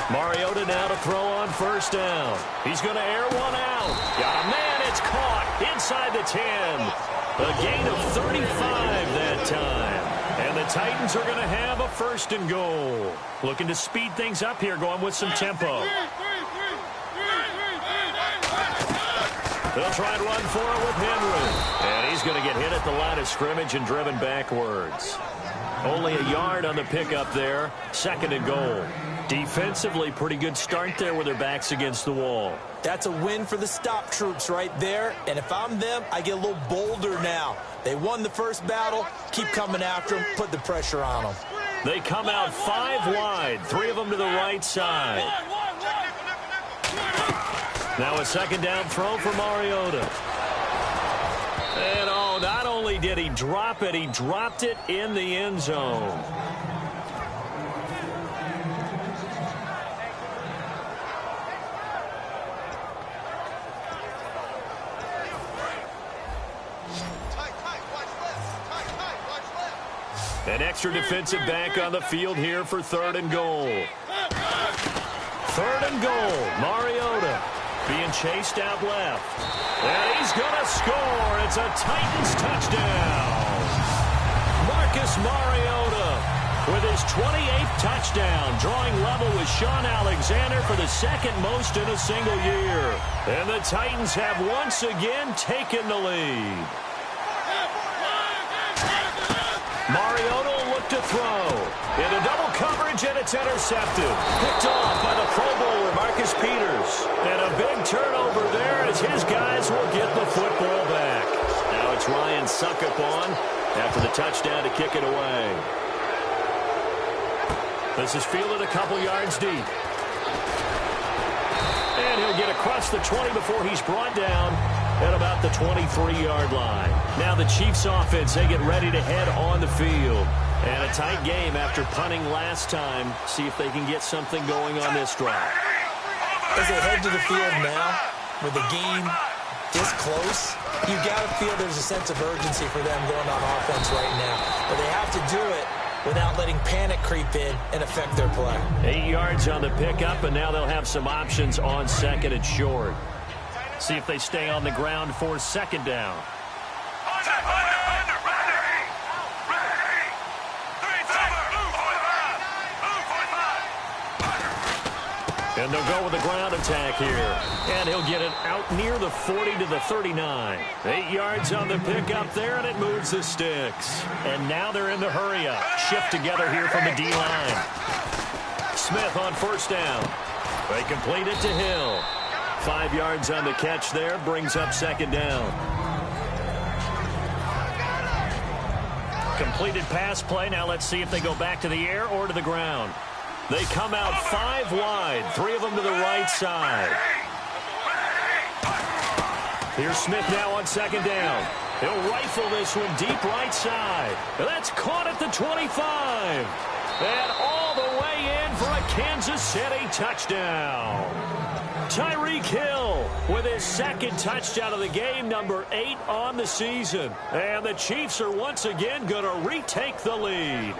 [SPEAKER 2] Mariota now to throw on 1st down. He's going to air one out. Oh, man, it's caught inside the 10. A gain of 35 that time. And the Titans are going to have a 1st and goal. Looking to speed things up here, going with some tempo. They'll try and run for it with Henry. And he's going to get hit at the line of scrimmage and driven backwards. Only a yard on the pickup there. 2nd and goal. Defensively, pretty good start there with their backs against the wall.
[SPEAKER 3] That's a win for the stop troops right there. And if I'm them, I get a little bolder now. They won the first battle. Keep coming after them. Put the pressure on them.
[SPEAKER 2] They come out 5 wide. 3 of them to the right side. Now a 2nd down throw for Mariota. And oh, not only did he drop it, he dropped it in the end zone. An extra defensive back on the field here for 3rd and goal. 3rd and goal. Mariota being chased out left. And he's going to score. It's a Titans touchdown. Marcus Mariota with his 28th touchdown, drawing level with Sean Alexander for the 2nd most in a single year. And the Titans have once again taken the lead. Mariota will look to throw. Into double coverage, and it's intercepted. Picked off by the Pro Bowler, Marcus Peters. And a big turnover there as his guys will get the football back. Now it's Ryan Suckup on after the touchdown to kick it away. This is fielded a couple yards deep. And he'll get across the 20 before he's brought down at about the 23-yard line. Now the Chiefs offense, they get ready to head on the field. And a tight game after punting last time. See if they can get something going on this drive.
[SPEAKER 3] As they head to the field now, with the game this close, you got to feel there's a sense of urgency for them going on offense right now. But they have to do it without letting panic creep in and affect their play.
[SPEAKER 2] 8 yards on the pickup, and now they'll have some options on 2nd and short. See if they stay on the ground for 2nd down. And they'll go with the ground attack here. And he'll get it out near the 40 to the 39. 8 yards on the pickup there, and it moves the sticks. And now they're in the hurry-up. Shift together here from the D-line. Smith on 1st down. They complete it to Hill. 5 yards on the catch there, brings up 2nd down. Completed pass play. Now let's see if they go back to the air or to the ground. They come out 5 wide, 3 of them to the right side. Here's Smith now on 2nd down. He'll rifle this one deep right side. That's caught at the 25. And all the way in for a Kansas City touchdown. Tyreek Hill with his second touchdown of the game, number 8 on the season. And the Chiefs are once again going to retake the lead.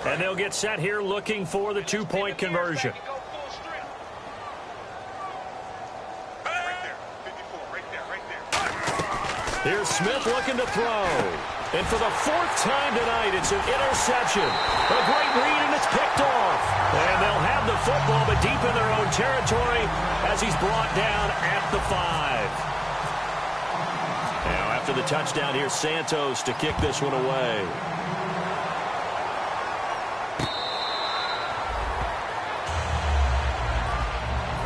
[SPEAKER 2] And they'll get set here looking for the two-point conversion. Here's Smith looking to throw. And for the 4th time tonight, it's an interception. A great read, and it's picked off. And they'll have the football, but deep in their own territory as he's brought down at the 5. Now, after the touchdown, here's Santos to kick this one away.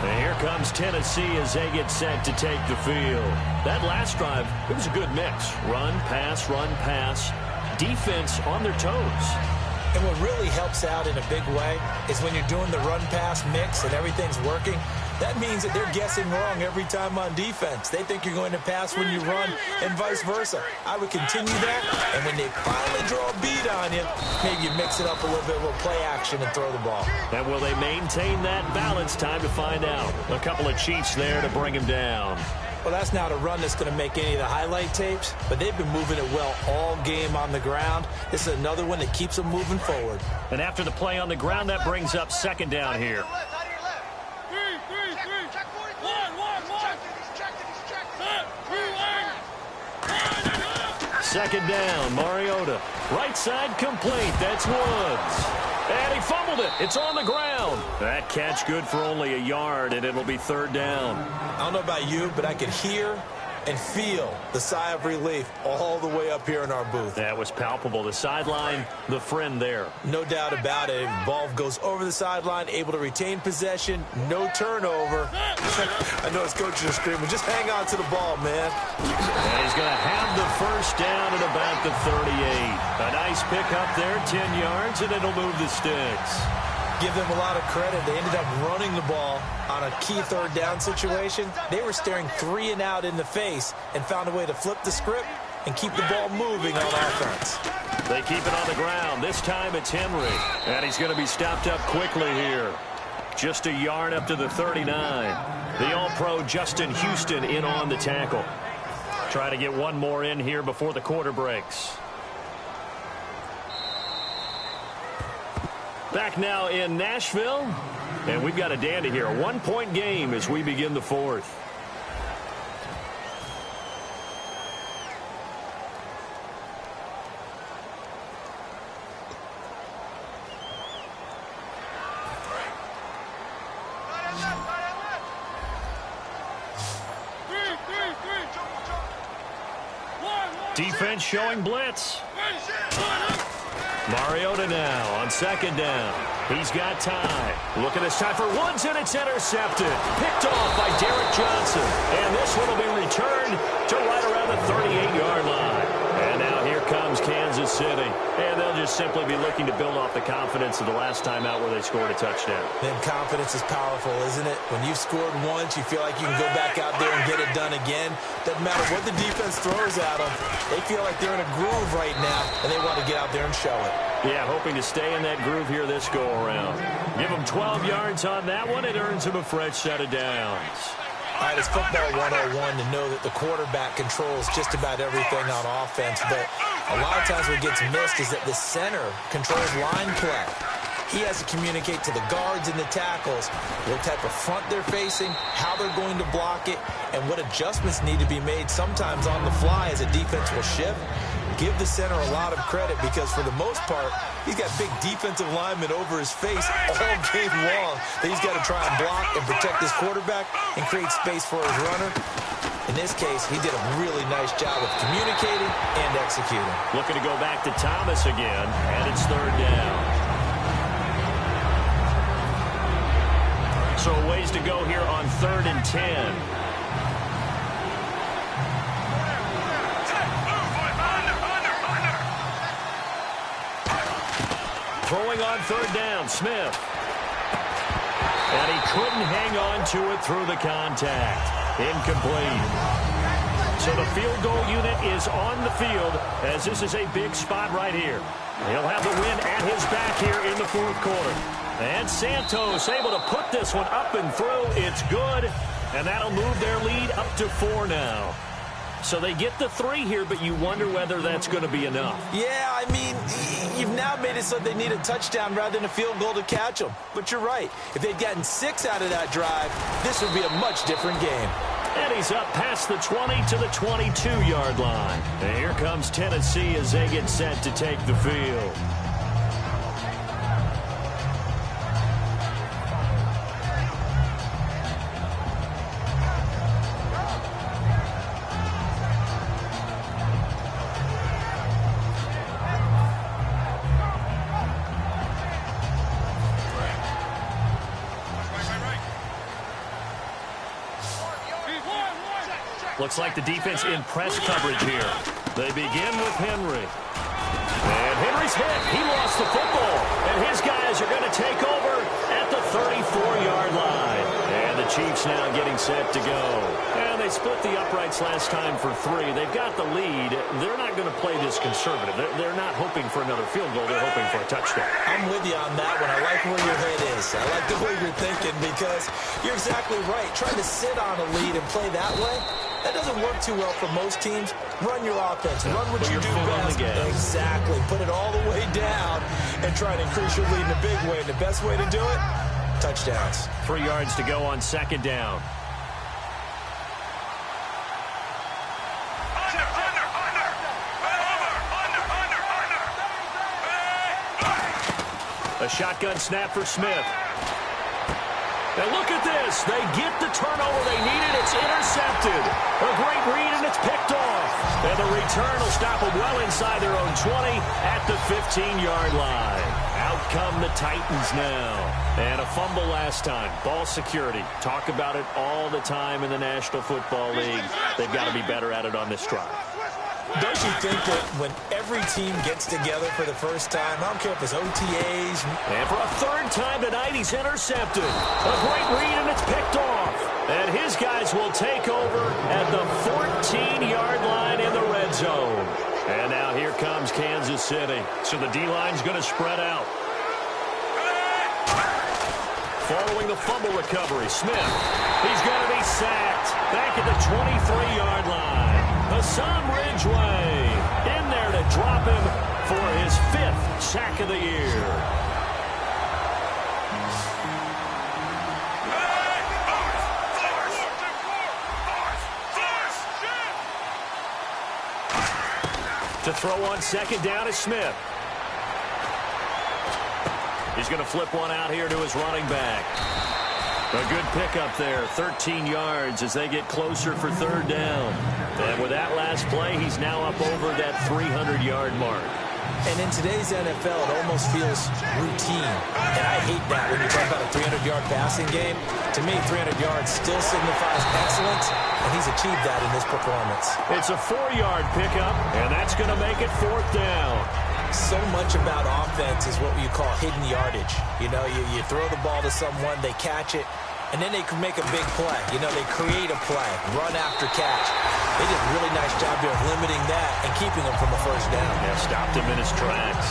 [SPEAKER 2] And here comes Tennessee as they get set to take the field. That last drive, it was a good mix. Run, pass, defense on their toes.
[SPEAKER 3] And what really helps out in a big way is when you're doing the run-pass mix and everything's working, that means that they're guessing wrong every time on defense. They think you're going to pass when you run and vice versa. I would continue that, and when they finally draw a beat on you, maybe you mix it up a little bit, a little play action, and throw the ball.
[SPEAKER 2] And will they maintain that balance? Time to find out. A couple of Chiefs there to bring him down.
[SPEAKER 3] Well, that's not a run that's going to make any of the highlight tapes, but they've been moving it well all game on the ground. This is another one that keeps them moving forward.
[SPEAKER 2] And after the play on the ground, that brings up second down here. Second down, Mariota. Right side complete. That's Woods. And he fumbled it. It's on the ground. That catch good for only a yard, and it'll be third down.
[SPEAKER 3] I don't know about you, but I could hear and feel the sigh of relief all the way up here in our booth.
[SPEAKER 2] That was palpable. The sideline, the friend there.
[SPEAKER 3] No doubt about it. Ball goes over the sideline, able to retain possession, no turnover. I know his coaches are screaming, just hang on to the ball, man.
[SPEAKER 2] And he's going to have the first down at about the 38. A nice pickup there, 10 yards, and it'll move the sticks.
[SPEAKER 3] Give them a lot of credit. They ended up running the ball on a key third down situation. They were staring 3 and out in the face and found a way to flip the script and keep the ball moving on offense.
[SPEAKER 2] They keep it on the ground. This time it's Henry. And he's going to be stopped up quickly here. Just a yard up to the 39. The All-Pro Justin Houston in on the tackle. Try to get one more in here before the quarter breaks. Back now in Nashville, and we've got a dandy here. A 1-point game as we begin the 4th. Defense showing blitz. Mariota now on second down. He's got time. Looking this time for Woods, and it's intercepted. Picked off by Derek Johnson. And this one will be returned to right around the 38-yard line. And now here comes Kansas City. And they'll just simply be looking to build off the confidence of the last time out where they scored a touchdown.
[SPEAKER 3] Then confidence is powerful, isn't it? When you've scored once, you feel like you can go back out there and get it done again. Doesn't matter what the defense throws at them. They feel like they're in a groove right now, and they want to get out there and show it.
[SPEAKER 2] Yeah, hoping to stay in that groove here this go-around. Give them 12 yards on that one. It earns them a fresh set of downs.
[SPEAKER 3] All right, it's football 101 to know that the quarterback controls just about everything on offense, but a lot of times what gets missed is that the center controls line play. He has to communicate to the guards and the tackles what type of front they're facing, how they're going to block it, and what adjustments need to be made sometimes on the fly as a defense will shift. Give the center a lot of credit because for the most part, he's got big defensive linemen over his face all game long that he's got to try and block and protect his quarterback and create space for his runner. In this case, he did a really nice job of communicating and executing. Looking to go back to Thomas again, and it's third down. So a ways to go here on 3rd and 10. Throwing on third down, Smith. And he couldn't hang on to it through the contact. Incomplete. So the field goal unit is on the field as this is a big spot right here. He'll have the win at his back here in the 4th quarter.
[SPEAKER 2] And Santos able to put this one up and through. It's good. And that'll move their lead up to 4 now. So they get the 3 here, but you wonder whether that's going to be enough.
[SPEAKER 3] Yeah, I mean, you've now made it so they need a touchdown rather than a field goal to catch them. But you're right. If they'd gotten 6 out of that drive, this would be a much different game.
[SPEAKER 2] And he's up past the 20 to the 22-yard line. And here comes Tennessee as they get set to take the field. Looks like the defense in press coverage here. They begin with Henry. And Henry's hit. He lost the football. And his guys are going to take over at the 34-yard line. And the Chiefs now getting set to go. And they split the uprights last time for 3. They've got the lead. They're not going to play this conservative. They're not hoping for another field goal. They're hoping for a touchdown.
[SPEAKER 3] I'm with you on that one. I like where your head is. I like the way you're thinking because you're exactly right. Trying to sit on a lead and play that way, that doesn't work too well for most teams. Run your offense. Run what you do best. Exactly. Put it all the way down and try to increase your lead in a big way. And the best way to do it, touchdowns.
[SPEAKER 2] 3 yards to go on second down. A shotgun snap for Smith. And look at this. They get the turnover they needed. It's intercepted. A great read, and it's picked off. And the return will stop them well inside their own 20 at the 15-yard line. Out come the Titans now. And a fumble last time. Ball security. Talk about it all the time in the National Football League. They've got to be better at it on this drive.
[SPEAKER 3] Don't you think that when every team gets together for the first time, I don't care if it's OTAs.
[SPEAKER 2] And for a 3rd time tonight, he's intercepted. A great read, and it's picked off. And his guys will take over at the 14-yard line in the red zone. And now here comes Kansas City. So the D-line's going to spread out. Following the fumble recovery, Smith. He's going to be sacked back at the 23-yard line. Hassan Ridgeway in there to drop him for his 5th sack of the year. To throw on second down is Smith. He's going to flip one out here to his running back. A good pickup there, 13 yards as they get closer for 3rd down. And with that last play, he's now up over that 300-yard mark.
[SPEAKER 3] And in today's NFL, it almost feels routine. And I hate that when you talk about a 300-yard passing game. To me, 300 yards still signifies excellence, and he's achieved that in this performance.
[SPEAKER 2] It's a 4-yard pickup, and that's going to make it 4th down.
[SPEAKER 3] So much about offense is what you call hidden yardage. You know, you throw the ball to someone, they catch it, and then they can make a big play. You know, they create a play, run after catch. They did a really nice job there of limiting that and keeping him from a 1st down.
[SPEAKER 2] Yeah, stopped him in his tracks.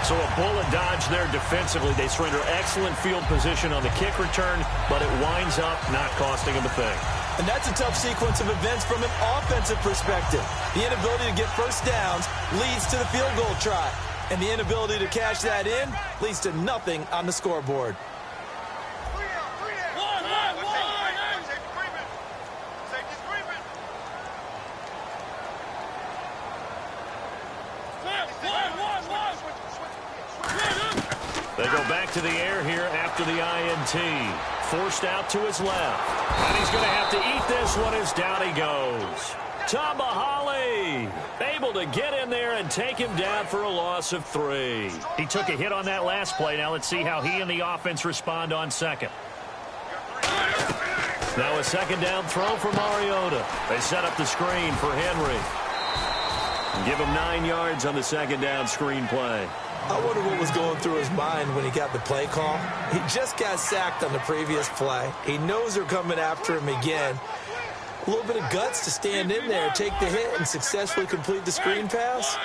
[SPEAKER 2] So a bullet dodge there defensively. They surrender excellent field position on the kick return, but it winds up not costing them a thing.
[SPEAKER 3] And that's a tough sequence of events from an offensive perspective. The inability to get 1st downs leads to the field goal try. And the inability to cash that in leads to nothing on the scoreboard.
[SPEAKER 2] They go back to the air here after the INT. Forced out to his left. And he's going to have to eat this one as down he goes. Tamahali able to get in there and take him down for a loss of 3. He took a hit on that last play. Now let's see how he and the offense respond on second. Now a 2nd down throw for Mariota. They set up the screen for Henry. Give him 9 yards on the 2nd down screen play.
[SPEAKER 3] I wonder what was going through his mind when he got the play call. He just got sacked on the previous play. He knows they're coming after him again. A little bit of guts to stand in there, take the hit, and successfully complete the screen pass.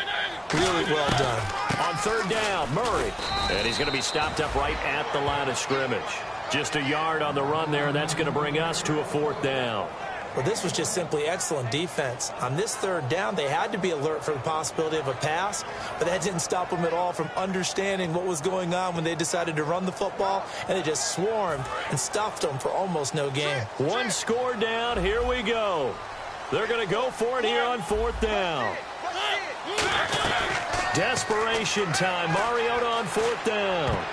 [SPEAKER 3] Really well done.
[SPEAKER 2] On third down, Murray. And he's going to be stopped up right at the line of scrimmage. Just a yard on the run there, and that's going to bring us to a fourth down.
[SPEAKER 3] Well, this was just simply excellent defense. On this third down, they had to be alert for the possibility of a pass, but that didn't stop them at all from understanding what was going on when they decided to run the football, and they just swarmed and stuffed them for almost no gain.
[SPEAKER 2] One score down. Here we go. They're going to go for it here on fourth down. Desperation time. Mariota on fourth down.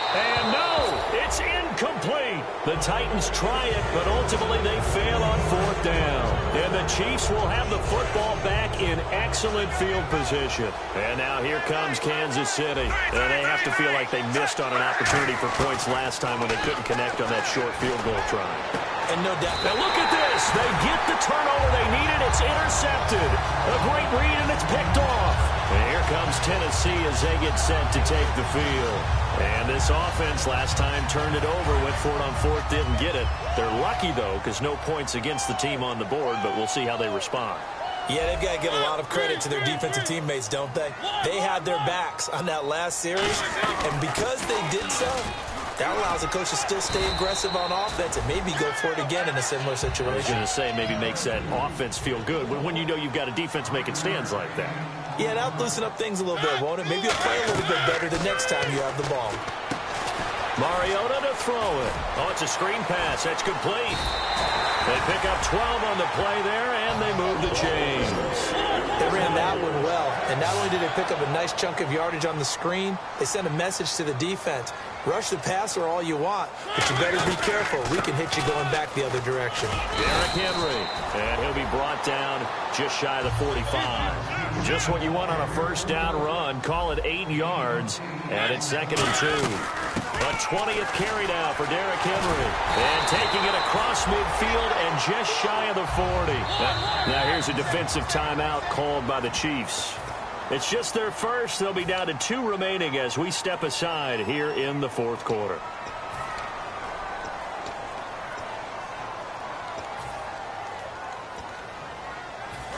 [SPEAKER 2] And no, it's incomplete. The Titans try it, but ultimately they fail on fourth down. And the Chiefs will have the football back in excellent field position. And now here comes Kansas City. And they have to feel like they missed on an opportunity for points last time when they couldn't connect on that short field goal try.
[SPEAKER 3] And no doubt.
[SPEAKER 2] Now look at this. They get the turnover they needed. It's intercepted. A great read, and it's picked off. And here comes Tennessee as they get set to take the field. And this offense last time turned it over, went for it on fourth, didn't get it. They're lucky, though, because no points against the team on the board, but we'll see how they respond.
[SPEAKER 3] Yeah, they've got to give a lot of credit to their defensive teammates, don't they? They had their backs on that last series, and because they did so, that allows the coach to still stay aggressive on offense and maybe go for it again in a similar situation.
[SPEAKER 2] I was going to say maybe makes that offense feel good when you know you've got a defense making stands like that.
[SPEAKER 3] Yeah, that'll loosen up things a little bit, won't it? Maybe you'll play a little bit better the next time you have the ball.
[SPEAKER 2] Mariota to throw it. Oh, it's a screen pass. That's complete. They pick up 12 on the play there, and they move the chains.
[SPEAKER 3] They ran that one well, and not only did they pick up a nice chunk of yardage on the screen, they sent a message to the defense. Rush the passer all you want, but you better be careful. We can hit you going back the other direction.
[SPEAKER 2] Derrick Henry, and he'll be brought down just shy of the 45. Just what you want on a first down run. Call it 8 yards, and it's 2nd and 2. A 20th carry now for Derrick Henry. And taking it across midfield and just shy of the 40. Now here's a defensive timeout called by the Chiefs. It's just their first. They'll be down to 2 remaining as we step aside here in the fourth quarter.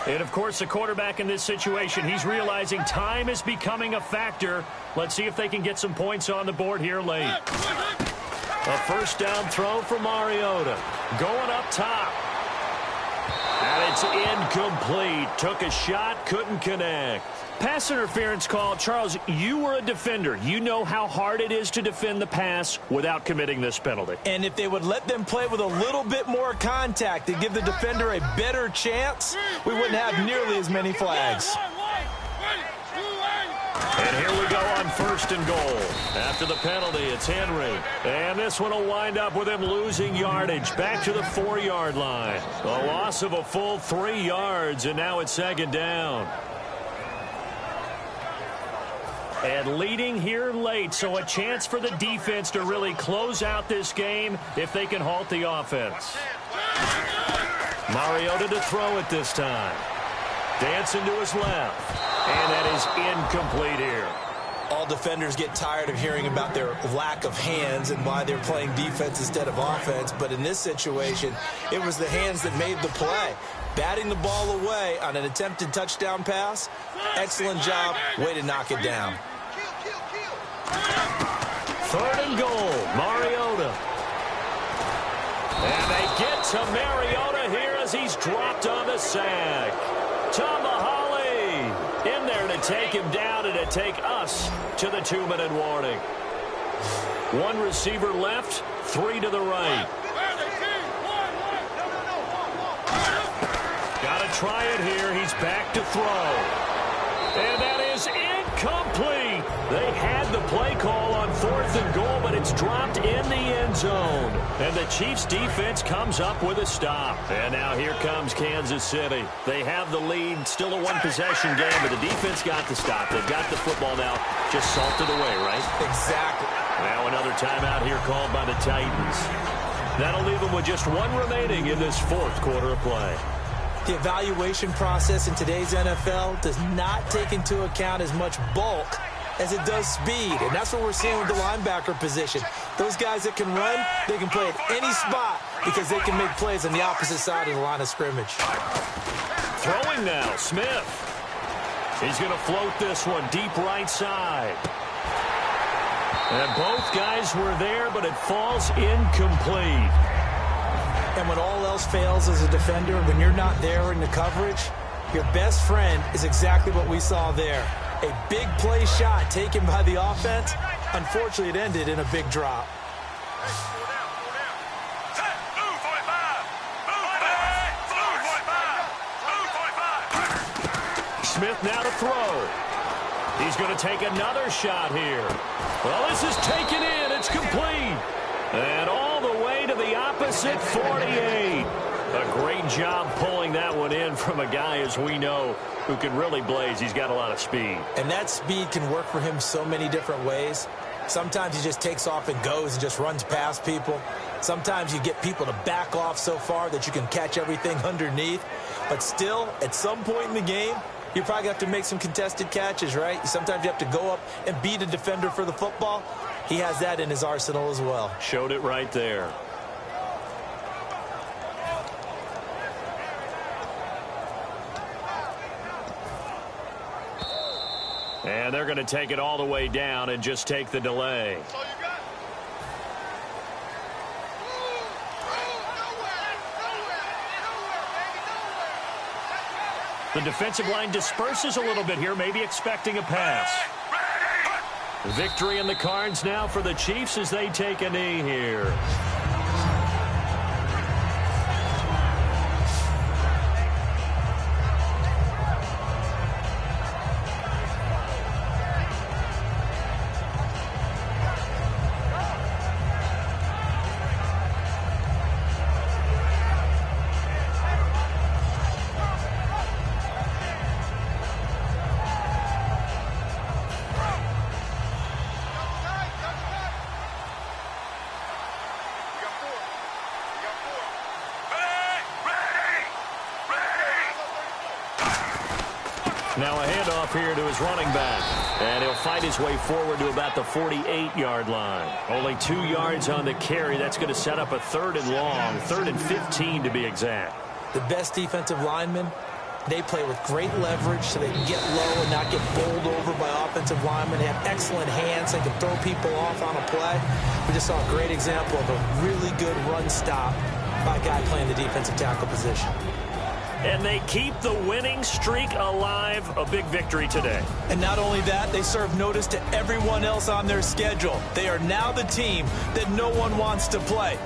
[SPEAKER 2] And, of course, the quarterback in this situation, he's realizing time is becoming a factor. Let's see if they can get some points on the board here late. A first down throw for Mariota. Going up top. And it's incomplete. Took a shot, couldn't connect. Pass interference call. Charles, you were a defender. You know how hard it is to defend the pass without committing this penalty.
[SPEAKER 3] And if they would let them play with a little bit more contact to give the defender a better chance, we wouldn't have nearly as many flags.
[SPEAKER 2] And here we go on 1st and goal. After the penalty, it's Henry. And this one will wind up with him losing yardage back to the 4-yard line. A loss of a full 3 yards, and now it's 2nd down. And leading here late, so a chance for the defense to really close out this game if they can halt the offense. Mariota to throw it this time. Dancing to his left. And that is incomplete here.
[SPEAKER 3] All defenders get tired of hearing about their lack of hands and why they're playing defense instead of offense. But in this situation, it was the hands that made the play. Batting the ball away on an attempted touchdown pass. Excellent job. Way to knock it down.
[SPEAKER 2] 3rd and goal. Mariota. And they get to Mariota here as he's dropped on the sack. Tomahali in there to take him down and to take us to the 2-minute warning. 1 receiver left, 3 to the right. Got to try it here. He's back to throw. And that is incomplete. They had the play call on 4th and goal, but it's dropped in the end zone. And the Chiefs defense comes up with a stop. And now here comes Kansas City. They have the lead, still a 1-possession game, but the defense got the stop. They've got the football now, just salted away, right?
[SPEAKER 3] Exactly.
[SPEAKER 2] Now another timeout here called by the Titans. That'll leave them with just 1 remaining in this 4th quarter of play.
[SPEAKER 3] The evaluation process in today's NFL does not take into account as much bulk as it does speed. And that's what we're seeing with the linebacker position. Those guys that can run, they can play at any spot because they can make plays on the opposite side of the line of scrimmage.
[SPEAKER 2] Throwing now, Smith. He's going to float this one deep right side. And both guys were there, but it falls incomplete.
[SPEAKER 3] And when all else fails as a defender, when you're not there in the coverage, your best friend is exactly what we saw there. A big play shot taken by the offense. Unfortunately, it ended in a big drop.
[SPEAKER 2] Smith now to throw. He's going to take another shot here. Well, this is taken in. It's complete. And all the way to the opposite 48. A great job pulling that one in from a guy, as we know, who can really blaze. He's got a lot of speed.
[SPEAKER 3] And that speed can work for him so many different ways. Sometimes he just takes off and goes and just runs past people. Sometimes you get people to back off so far that you can catch everything underneath. But still, at some point in the game, you probably have to make some contested catches, right? Sometimes you have to go up and beat a defender for the football. He has that in his arsenal as well.
[SPEAKER 2] Showed it right there. And they're going to take it all the way down and just take the delay. The defensive line disperses a little bit here, maybe expecting a pass. Victory in the cards now for the Chiefs as they take a knee here. Now a handoff here to his running back. And he'll fight his way forward to about the 48-yard line. Only 2 yards on the carry. That's going to set up a 3rd and long, 3rd and 15 to be exact.
[SPEAKER 3] The best defensive linemen, they play with great leverage so they can get low and not get bowled over by offensive linemen. They have excellent hands. They can throw people off on a play. We just saw a great example of a really good run stop by a guy playing the defensive tackle position.
[SPEAKER 2] And they keep the winning streak alive. A big victory today.
[SPEAKER 3] And not only that, they serve notice to everyone else on their schedule. They are now the team that no one wants to play.